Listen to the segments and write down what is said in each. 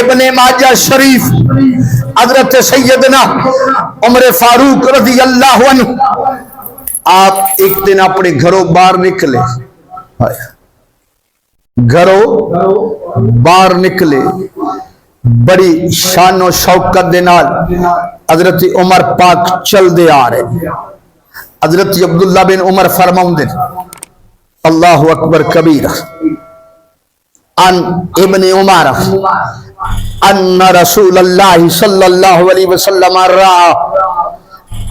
ابن ماجہ شریف حضرت سیدنا عمر فاروق رضی اللہ عنہ آپ ایک دن اپنے گھروں باہر نکلے، گھروں باہر نکلے، بڑی شان و شوکت دے نال حضرت عمر پاک چل دے آ رہے۔ حضرت عبداللہ بن عمر فرماؤں دے اللہ اکبر کبیر ان ابن عمر ان رسول اللہ صلی اللہ علیہ وسلم رأى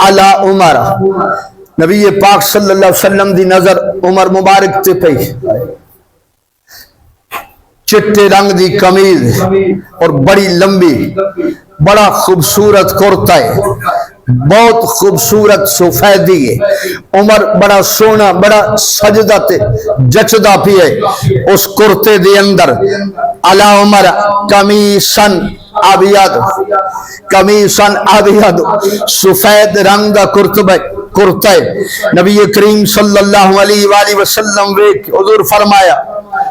علی عمر، نبی پاک صلی اللہ علیہ وسلم دی نظر عمر مبارک تے پئی، چٹے رنگ دی قمیض اور بڑی لمبی، بڑا خوبصورت کرتا ہے، بہت خوبصورت سفیدی ہے، عمر بڑا سونا بڑا سجدہ تے جچدہ بھی ہے اس کرتے دے اندر۔ علی عمر قمیصن ابیض، قمیصن ابیض، سفید رنگ دا کرتا ہے۔ نبی کریم صلی اللہ علیہ وآلہ وسلم حضور فرمایا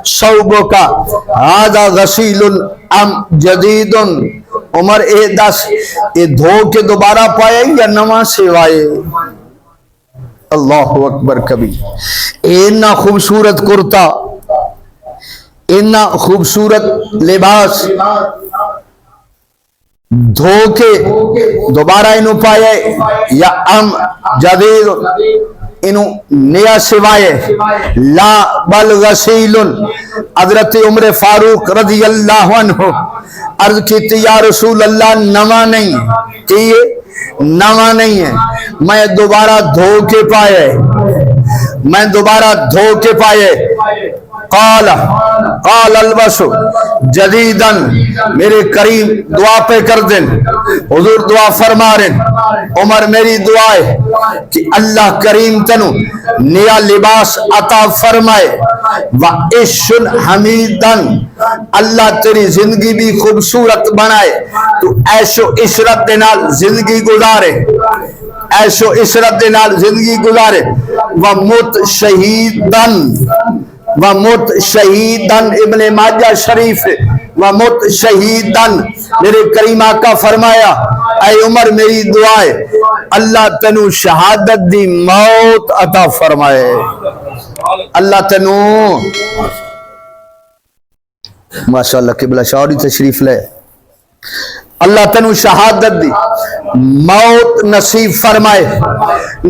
صوبوں کا هذا غسیل ام جدید، عمر اے دس اے دھو کے دوبارہ پائے یا نواں سوائے؟ اللہ اکبر کبھی، اینا خوبصورت کرتا، اینا خوبصورت لباس دھو کے دوبارہ انہوں پائے یا ام جدید انہوں نیا سوائے؟ لا بل غسیل۔ حضرت عمر فاروق رضی اللہ عنہ عرض کیتی یا رسول اللہ نواں نہیں کہ نواں نہیں ہے، میں دوبارہ دھو کے پائے، میں دوبارہ دھو کے پائے۔ قال البسو جدیدن، میرے کریم دعا پہ کر دیں، حضور دعا فرما رہے، عمر میری دعا ہے کہ اللہ کریم تنو نیا لباس عطا فرمائے، وَعِشٌ حَمِیدًا، اللہ تیری زندگی بھی خوبصورت بنائے، تو عیش و عشرت دے نال زندگی گزارے، عیش و عشرت دے نال زندگی گزارے، وَمُت شہیدًا، وَمُت شہیدًا، ابن ماجہ شریف، وَمُت شہیدًا، میرے کریم آقا فرمایا اے عمر میری دعا ہے اللہ تنو شہادت دی موت عطا فرمائے، اللہ تنو ماشاءاللہ قبلہ شاوری تشریف لے، اللہ تنو شہادت دی موت نصیب فرمائے۔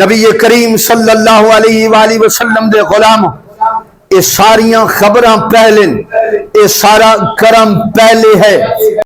نبی کریم صلی اللہ علیہ وآلہ وسلم دے غلام، یہ ساریاں خبراں پہلے، یہ سارا کرم پہلے ہے۔